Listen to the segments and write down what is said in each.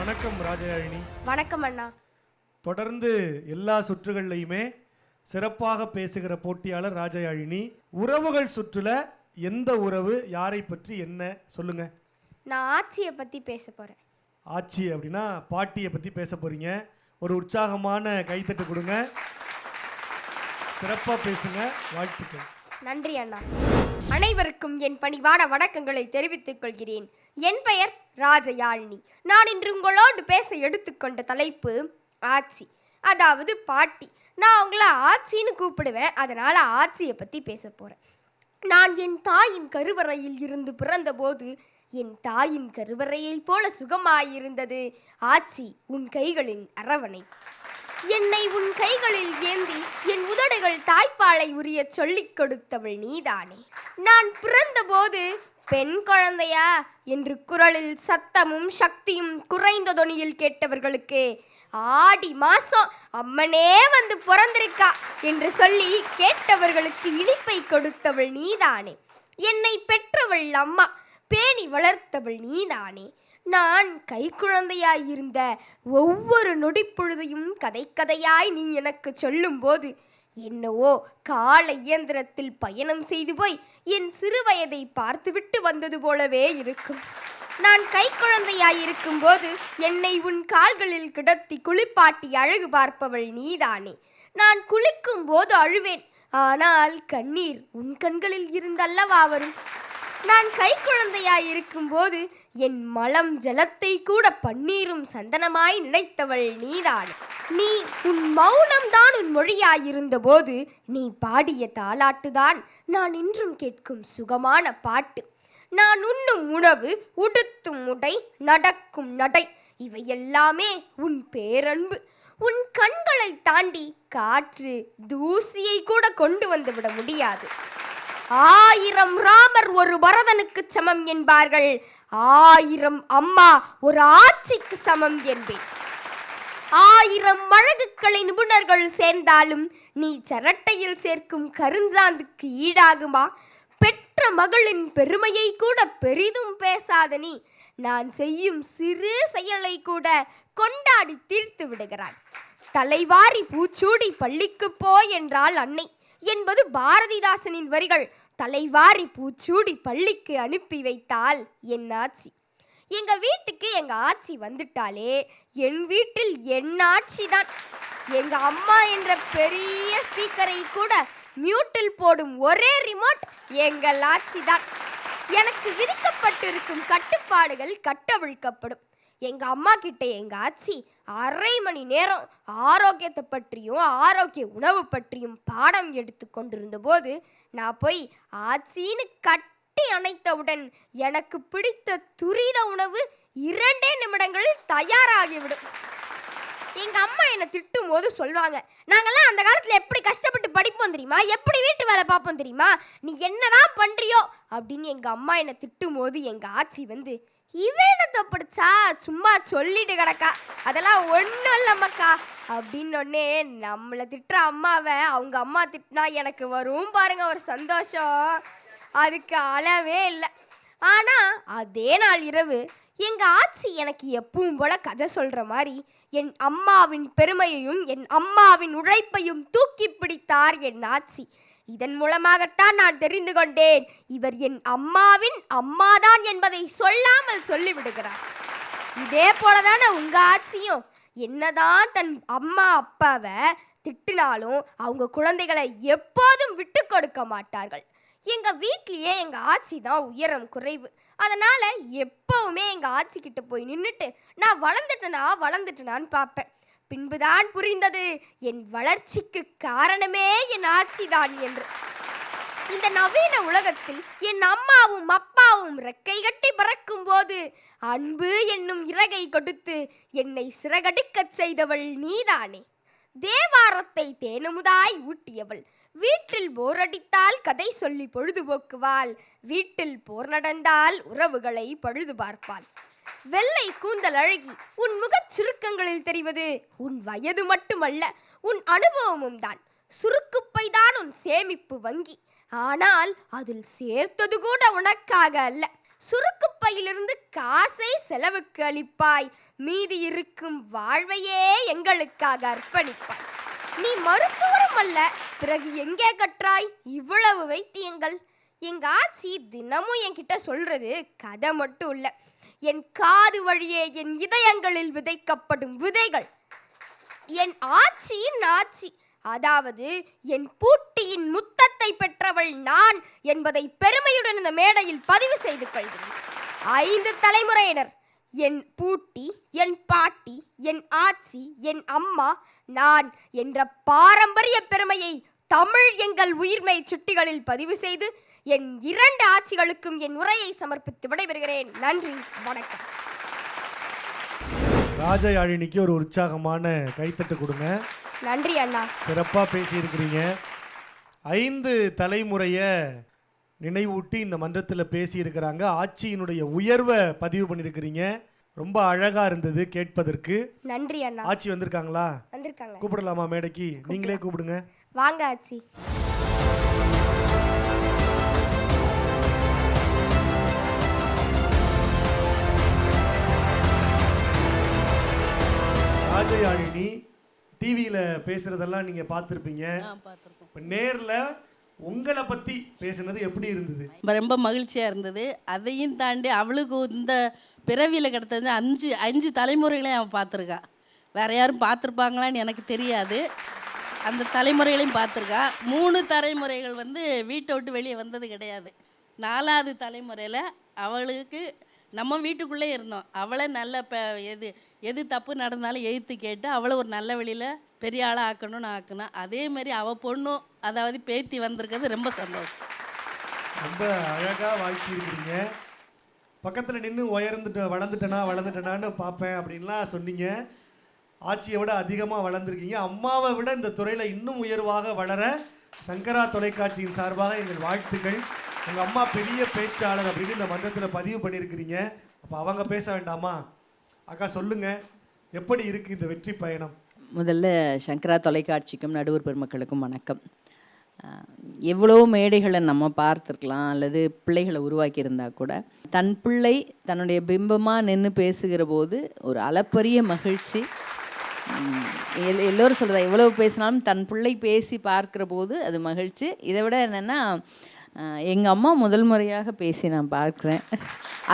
வணக்கம் ராஜயாழினி. வணக்கம் அண்ணா. தொடர்ந்து எல்லா சுற்றுகள்லையுமே சிறப்பாக பேசுகிற போட்டியாளர் ராஜயாழினி. உறவுகள் சுற்றுல எந்த உறவு, யாரை பற்றி என்ன சொல்லுங்க. நான் ஆட்சியை பற்றி பேச போகிறேன். ஆட்சி அப்படின்னா பாட்டியை பற்றி பேச போறீங்க. ஒரு உற்சாகமான கைத்தட்டு கொடுங்க. சிறப்பாக பேசுங்க. வாழ்த்துக்கள். நன்றி அண்ணா. அனைவருக்கும் என் பணிவான வணக்கங்களை தெரிவித்துக் கொள்கிறேன். என் பெயர் ராஜயாழினி. நான் இன்று உங்களோடு பேச எடுத்துக்கொண்ட தலைப்பு ஆட்சி, அதாவது பாட்டி. நான் உங்களை ஆட்சின்னு கூப்பிடுவேன், அதனால் ஆட்சியை பற்றி பேச போகிறேன். நான் என் தாயின் கருவறையில் இருந்து பிறந்தபோது என் தாயின் கருவறையைப் போல சுகமாயிருந்தது ஆட்சி உன் கைகளின் அரவணை. என்னை உன் கைகளில் ஏந்தி என் உதடுகள் தாய்ப்பாலை உரிய சொல்லிக் கொடுத்தவள் நீதானே. நான் பிறந்தபோது பெண் குழந்தையா என்று குரலில் சத்தமும் சக்தியும் குறைந்த தொனியில் கேட்டவர்களுக்கு ஆடி மாசம் அம்மனே வந்து பிறந்திருக்கா என்று சொல்லி கேட்டவர்களுக்கு இனிப்பை கொடுத்தவள் நீதானே. என்னை பெற்றவள் அம்மா, பேணி வளர்த்தவள் நீதானே. நான் கை குழந்தையாயிருந்த ஒவ்வொரு நொடிப்பொழுதையும் கதை கதையாய் நீ எனக்கு சொல்லும்போது என்னவோ கால இயந்திரத்தில் பயணம் செய்து போய் என் சிறுவயதை பார்த்துவிட்டு வந்தது போலவே இருக்கும். நான் கை குழந்தையாயிருக்கும் போது என்னை உன் கால்களில் கிடத்தி குளிப்பாட்டி அழகு பார்ப்பவள் நீதானே. நான் குளிக்கும் போது அழுவேன், ஆனால் கண்ணீர் உன் கண்களில் இருந்தல்லவா வரும். நான் கை குழந்தையாயிருக்கும் போது என் மலம் ஜலத்தை கூட பன்னீரும் சந்தனமாய் நினைத்தவள் நீதான். நீ உன் மௌனம்தான் உன் மொழியாயிருந்த போது நீ பாடிய தாலாட்டுதான் நான் இன்றும் கேட்கும் சுகமான பாட்டு. நான் உண்ணும் உணவு, உடுத்தும் உடை, நடக்கும் நடை இவையெல்லாமே உன் பேரன்பு. உன் கண்களை தாண்டி காற்று தூசியை கூட கொண்டு வந்துவிட முடியாது. 1000 ராமர் ஒரு பரதனுக்கு சமம் என்பார்கள், 1000 அம்மா ஒரு ஆட்சிக்கு சமம் என்பேன். 1000 அழகுக்கலை நிபுணர்கள் சேர்ந்தாலும் நீ சரட்டையில் சேர்க்கும் கருஞ்சாந்துக்கு ஈடாகுமா? பெற்ற மகளின் பெருமையை கூட பெரிதும் பேசாத நீ நான் செய்யும் சிறு செயலை கூட கொண்டாடி தீர்த்து விடுகிறாய். தலைவாரி பூச்சூடி பள்ளிக்கு போ என்றால் அன்னை என்பது பாரதிதாசனின் வரிகள். தலைவாரி பூச்சூடி பள்ளிக்கு அனுப்பி வைத்தால் என் ஆட்சி. எங்க வீட்டுக்கு எங்க ஆட்சி வந்துட்டாலே என் வீட்டில் என் ஆட்சி தான். எங்க அம்மா என்ற பெரிய ஸ்பீக்கரை கூட மியூட்டில் போடும் ஒரே ரிமோட் எங்கள் ஆட்சி தான். எனக்கு விதிக்கப்பட்டிருக்கும் கட்டுப்பாடுகள் கட்டவிழ்க்கப்படும். எங்க அம்மா கிட்ட எங்க ஆட்சி அரை மணி நேரம் ஆரோக்கியத்தை பற்றியும் ஆரோக்கிய உணவு பற்றியும் பாடம் எடுத்து கொண்டிருந்த போது நான் போய் ஆட்சின்னு கட்டி அணைத்தவுடன் எனக்கு பிடித்த துரித உணவு 2 நிமிடங்களில் தயாராகிவிடும். எங்க அம்மா என்னை திட்டும் போது சொல்வாங்க, நாங்கெல்லாம் அந்த காலத்துல எப்படி கஷ்டப்பட்டு படிப்போம் தெரியுமா, எப்படி வீட்டு வேலை பார்ப்போம் தெரியுமா, நீ என்னதான் பண்றியோ அப்படின்னு எங்க அம்மா என்னை திட்டும் போது எங்க ஆட்சி வந்து, இவனத்தை படிச்சா சும்மா சொல்லிட்டு கிடக்கா, அதெல்லாம் ஒன்றும் இல்லைம்மக்கா அப்படின்னொடனே நம்மளை திட்டுற அம்மாவை அவங்க அம்மா திட்டினா எனக்கு வரும் பாருங்க ஒரு சந்தோஷம், அதுக்கு அளவே இல்லை. ஆனால் அதே நாள் இரவு எங்கள் ஆட்சி எனக்கு எப்பவும் போல கதை சொல்கிற மாதிரி என் அம்மாவின் பெருமையையும் என் அம்மாவின் உழைப்பையும் தூக்கி பிடித்தார் என் ஆட்சி. இதன் மூலமாகத்தான் நான் தெரிந்து கொண்டேன், இவர் என் அம்மாவின் அம்மாதான் என்பதை சொல்லாமல் சொல்லிவிடுகிறார். இதே போலதானே உங்க ஆட்சியும். என்னதான் தன் அம்மா அப்பாவை திட்டினாலும் அவங்க குழந்தைகளை எப்போதும் விட்டு கொடுக்க மாட்டார்கள். எங்க வீட்லயே எங்க ஆட்சி தான் உயரம் குறைவு. அதனால எப்பவுமே எங்க ஆட்சி கிட்ட போய் நின்றுட்டு நான் வளர்ந்துட்டேனான்னு பார்ப்பேன். பின்புதான் புரிந்தது என் வளர்ச்சிக்கு காரணமே என் ஆட்சிதான் என்று. இந்த நவீன உலகத்தில் என் அம்மாவும் அப்பாவும் ரெக்கை கட்டி பறக்கும் போது அன்பு என்னும் இறகை கொடுத்து என்னை சிறகடிக்க செய்தவள் நீதானே. தேவாரத்தை தேனுமுதாய் ஊட்டியவள். வீட்டில் போர் அடித்தால் கதை சொல்லி பொழுதுபோக்குவாள். வீட்டில் போர் நடந்தால் உறவுகளை பழுது பார்ப்பாள். வெள்ளை கூந்தல் அழகி, உன் முகச் சுருக்கங்களில் தெரிவது உன் வயது மட்டுமல்ல, உன் அனுபவமும் தான். சுருக்குப்பைதான் உன் சேமிப்பு வங்கி, ஆனால் அதில் சேர்த்தது கூட உனக்காக அல்ல. சுருக்குப்பையிலிருந்து காசை செலவுக்கு அளிப்பாய், மீதி இருக்கும் வாழ்வையே எங்களுக்காக அர்ப்பணிப்பாய். நீ மருத்துவரும் அல்ல, பிறகு எங்கே கற்றாய் இவ்வளவு வைத்தியங்கள்? எங்க ஆச்சி தினமும் என்கிட்ட சொல்றது கதை மட்டும் இல்ல, என் காது வழியே என் இதயங்களில் விதைக்கப்படும் விதைகள். என் ஆட்சியின் ஆட்சி, அதாவது என் பூட்டியின் முத்தத்தை பெற்றவள் நான் என்பதை பெருமையுடன் இந்த மேடையில் பதிவு செய்து கொள்கிறேன். 5 தலைமுறையினர், என் பூட்டி, என் பாட்டி, என் ஆச்சி, என் அம்மா, நான் என்ற பாரம்பரிய பெருமையை தமிழ் எங்கள் உயிர்மை சுட்டிகளில் பதிவு செய்து என் 2 ஆட்சிகளுக்கும் என் உரையை சமர்ப்பித்து விடைபெறுகிறேன். நன்றி, வணக்கம். ராஜயாழினிக்கு ஒரு உற்சாகமான கைத்தட்டு கொடுங்க. நன்றி அண்ணா. சிறப்பாக பேசியிருக்கிறீங்க. 5 தலைமுறையை நினைவூட்டி இந்த மன்றத்தில் பேசியிருக்கிறாங்க. ஆட்சியினுடைய உயர்வை பதிவு பண்ணியிருக்கிறீங்க. ரொம்ப அழகாக இருந்தது கேட்பதற்கு. நன்றி அண்ணா. ஆட்சி வந்திருக்காங்களா? வந்திருக்காங்க. கூப்பிடலாமா மேடைக்கு? நீங்களே கூப்பிடுங்க. வாங்க ஆச்சி. ராஜயாழினி டிவியில் பேசுறதெல்லாம் நீங்கள் பார்த்துருப்பீங்க. இப்போ நேரில் உங்களை பற்றி பேசுனது எப்படி இருந்தது? ரொம்ப மகிழ்ச்சியாக இருந்தது. அதையும் தாண்டி அவளுக்கு இந்த பிறவியில் கிடத்தது 5 தலைமுறைகளையும் அவன் பார்த்துருக்கா. வேறு யாரும் பார்த்துருப்பாங்களான்னு எனக்கு தெரியாது. அந்த தலைமுறைகளையும் பார்த்துருக்கா. 3 தலைமுறைகள் வீட்டை விட்டு வெளியே வந்தது கிடையாது. 4வது தலைமுறையில் அவளுக்கு நம்ம வீட்டுக்குள்ளே இருந்தோம். அவளை நல்ல எது தப்பு நடந்தாலும் எதிர்த்து கேட்டு அவளை ஒரு நல்ல வழியில் பெரிய ஆளாக ஆக்கணும்னு ஆக்கணும். அதேமாரி அவள் பொண்ணும், அதாவது பேத்தி வந்திருக்கிறது ரொம்ப சந்தோஷம். ரொம்ப அழகாக வாழ்த்திருக்கிறீங்க. பக்கத்தில் நின்று வளர்ந்துட்டேனான்னு பார்ப்பேன் அப்படின்லாம் சொன்னீங்க. ஆட்சியை விட அதிகமாக வளர்ந்துருக்கீங்க. அம்மாவை விட இந்த துறையில் இன்னும் உயர்வாக வளர சங்கரா தொலைக்காட்சியின் சார்பாக எங்கள் வாழ்த்துக்கள். உங்கள் அம்மா பெரிய பேச்சாளர் அப்படின்னு இந்த மன்றத்தில் பதிவு பண்ணியிருக்கிறீங்க. அப்போ அவங்க பேச வேண்டாமா? அக்கா சொல்லுங்கள், எப்படி இருக்குது இந்த வெற்றி பயணம்? முதல்ல சங்கரா தொலைக்காட்சிக்கும் நடுவர் பெருமக்களுக்கும் வணக்கம். எவ்வளோ மேடைகளை நம்ம பார்த்துருக்கலாம், அல்லது பிள்ளைகளை உருவாக்கியிருந்தா கூட தன் பிள்ளை தன்னுடைய பிம்பமாக நின்று பேசுகிற போது ஒரு அளப்பரிய மகிழ்ச்சி. எல்லோரும் சொல்கிறதா, எவ்வளோ பேசினாலும் தன் பிள்ளை பேசி பார்க்குற போது அது மகிழ்ச்சி. இதை விட என்னென்னா, எங்கள் அம்மா முதல் முறையாக பேசி நான் பார்க்குறேன்.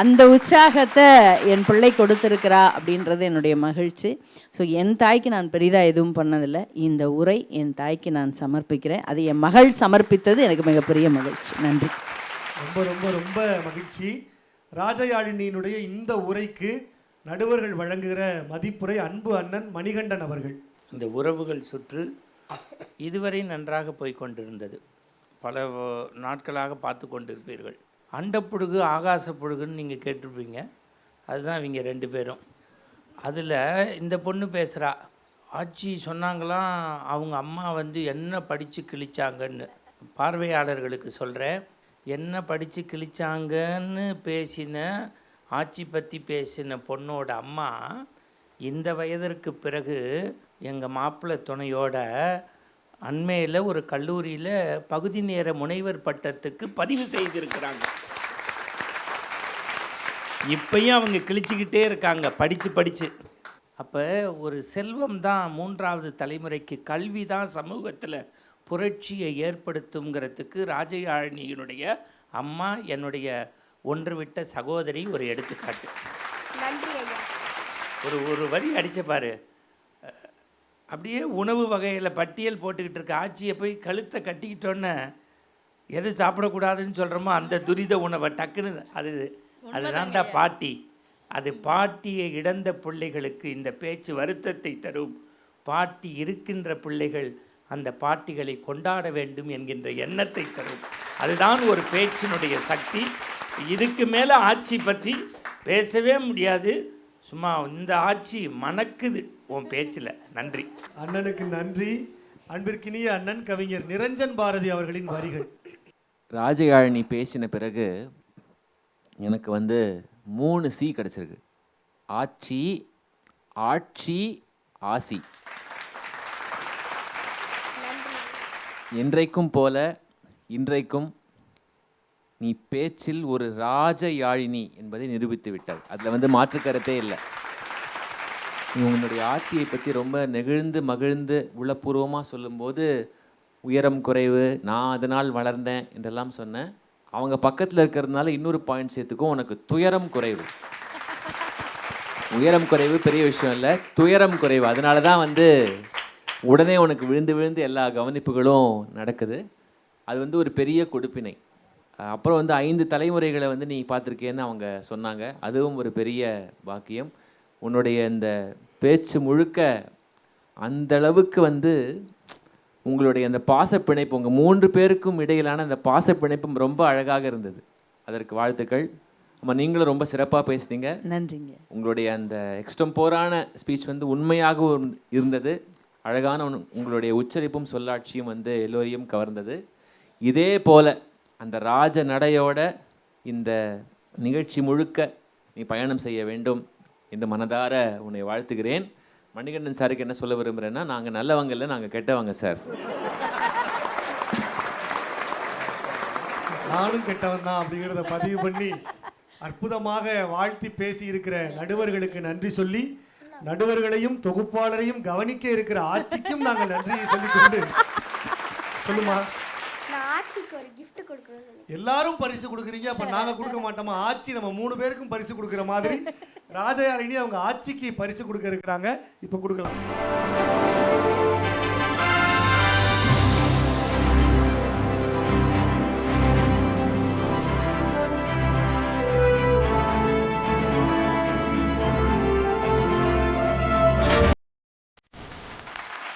அந்த உற்சாகத்தை என் பிள்ளை கொடுத்துருக்கிறா அப்படின்றது என்னுடைய மகிழ்ச்சி. ஸோ என் தாய்க்கு நான் பெரிதாக எதுவும் பண்ணதில்லை. இந்த உரை என் தாய்க்கு நான் சமர்ப்பிக்கிறேன். அது என் மகள் சமர்ப்பித்தது எனக்கு மிகப்பெரிய மகிழ்ச்சி. நன்றி. ரொம்ப ரொம்ப ரொம்ப மகிழ்ச்சி. ராஜயாழினியினுடைய இந்த உரைக்கு நடுவர்கள் வழங்குகிற மதிப்புரை அன்பு அண்ணன் மணிகண்டன் அவர்கள். இந்த உறவுகள் சுற்று இதுவரை நன்றாக போய்கொண்டிருந்தது. பல நாட்களாக பார்த்து கொண்டிருப்பீர்கள். அண்டப்புழுகு ஆகாசப்புழுகுன்னு நீங்கள் கேட்டிருப்பீங்க. அதுதான் இவங்க 2 பேரும். அதில் இந்த பொண்ணு பேசுகிறா, ஆட்சி சொன்னாங்களாம் அவங்க அம்மா என்ன படித்து கிழிச்சாங்கன்னு. பார்வையாளர்களுக்கு சொல்கிறேன், என்ன படித்து கிழிச்சாங்கன்னு பேசின, ஆட்சி பற்றி பேசின பொண்ணோட அம்மா இந்த வயதிற்கு பிறகு எங்கள் மாப்பிள்ளை துணையோட அண்மையில் ஒரு கல்லூரியில் பகுதி நேர முனைவர் பட்டத்துக்கு பதிவு செய்திருக்கிறாங்க. இப்பயும் அவங்க கிழிச்சிக்கிட்டே இருக்காங்க படித்து. அப்போ ஒரு செல்வம் தான் 3வது தலைமுறைக்கு, கல்வி தான் சமூகத்தில் புரட்சியை ஏற்படுத்துங்கிறதுக்கு ராஜயாழினியினுடைய அம்மா, என்னுடைய ஒன்றுவிட்ட சகோதரி ஒரு எடுத்துக்காட்டு. ஒரு வரி அடித்த பாரு. அப்படியே உணவு வகையில் பட்டியல் போட்டுக்கிட்டு இருக்க ஆட்சியை போய் கழுத்தை கட்டிக்கிட்டோன்னே எது சாப்பிடக்கூடாதுன்னு சொல்கிறோமோ அந்த துரித உணவை டக்குன்னு அதுதான்டா பாட்டி. அது பாட்டியை இழந்த பிள்ளைகளுக்கு இந்த பேச்சு வருத்தத்தை தரும். பாட்டி இருக்கின்ற பிள்ளைகள் அந்த பாட்டிகளை கொண்டாட வேண்டும் என்கின்ற எண்ணத்தை தரும். அதுதான் ஒரு பேச்சினுடைய சக்தி. இதுக்கு மேலே ஆட்சி பற்றி பேசவே முடியாது. சும்மா இந்த ஆட்சி மணக்குது உன் பேச்சில். நன்றி அண்ணனுக்கு. நன்றி. அன்பிற்கினிய அண்ணன் கவிஞர் நிரஞ்சன் பாரதி அவர்களின் வரிகள். ராஜயாழினி பேசின பிறகு எனக்கு 3 சி கிடச்சிருக்கு. ஆட்சி, ஆட்சி, ஆசி. என்றைக்கும் போல இன்றைக்கும் நீ பேச்சில் ஒரு ராஜ யாழினி என்பதை நிரூபித்து விட்டாய். அதில் வந்து மாற்று கருத்தே இல்லை. நீ உன்னுடைய ஆட்சியை பற்றி ரொம்ப நெகிழ்ந்து மகிழ்ந்து உள்ளபூர்வமாக சொல்லும்போது உயரம் குறைவு, நான் அதனால் வளர்ந்தேன் என்றெல்லாம் சொன்னேன். அவங்க பக்கத்தில் இருக்கிறதுனால இன்னொரு பாயிண்ட் சேர்த்துக்கும், உனக்கு துயரம் குறைவு. உயரம் குறைவு பெரிய விஷயம் இல்லை, துயரம் குறைவு. அதனால தான் வந்து உடனே உனக்கு விழுந்து விழுந்து எல்லா கவனிப்புகளும் நடக்குது. அது வந்து ஒரு பெரிய கொடுப்பினை. அப்புறம் வந்து 5 தலைமுறைகளை வந்து நீ பார்த்துருக்கேன்னு அவங்க சொன்னாங்க. அதுவும் ஒரு பெரிய பாக்கியம். உன்னுடைய இந்த பேச்சு முழுக்க அந்தளவுக்கு வந்து உங்களுடைய அந்த பாசப்பிணைப்பு, உங்கள் 3 பேருக்கும் இடையிலான அந்த பாசப்பிணைப்பும் ரொம்ப அழகாக இருந்தது. அதற்கு வாழ்த்துக்கள். ஆமாம், நீங்களும் ரொம்ப சிறப்பாக பேசுனீங்க. நன்றிங்க. உங்களுடைய அந்த எக்ஸ்டம்போரான ஸ்பீச் வந்து உண்மையாகவும் இருந்தது. அழகான உங்களுடைய உச்சரிப்பும் சொல்லாட்சியும் வந்து எல்லோரையும் கவர்ந்தது. இதே போல் அந்த ராஜ நடையோட இந்த நிகழ்ச்சி முழுக்க நீ பயணம் செய்ய வேண்டும் என்று மனதார உன்னை வாழ்த்துகிறேன். மணிகண்டன் சாருக்கு என்ன சொல்ல விரும்புகிறேன்னா, நாங்கள் நல்லவங்க இல்லை, நாங்கள் கெட்டவங்க சார். நானும் கெட்டவன் தான் அப்படிங்கிறத பதிவு பண்ணி அற்புதமாக வாழ்த்தி பேசி இருக்கிற நடுவர்களுக்கு நன்றி சொல்லி, நடுவர்களையும் தொகுப்பாளரையும் கவனிக்க இருக்கிற ஆட்சிக்கும் நாங்கள் நன்றியை சொல்லிக்கொண்டு, சொல்லுமா, நான் ஆட்சிக்கு ஒரு gift கொடுக்கணும்னு நினைக்கிறேன். எல்லாரும் பரிசு கொடுக்குறீங்க, அப்ப நாங்க கொடுக்க மாட்டோமா? ஆட்சி நம்ம 3 பேருக்கும் பரிசு கொடுக்குற மாதிரி ராஜயாழினி அவங்க ஆட்சிக்கு பரிசு கொடுக்க இருக்கிறாங்க. இப்ப கொடுக்கலாம்.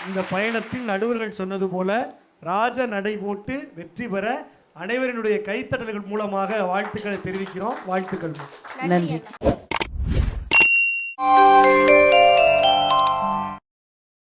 இந்த பயணத்தில் நடுவர்கள் சொன்னது போல ராஜ நடை போட்டு வெற்றி பெற அனைவரினுடைய கைத்தட்டல்கள் மூலமாக வாழ்த்துக்களை தெரிவிக்கிறோம். வாழ்த்துக்கள். நன்றி.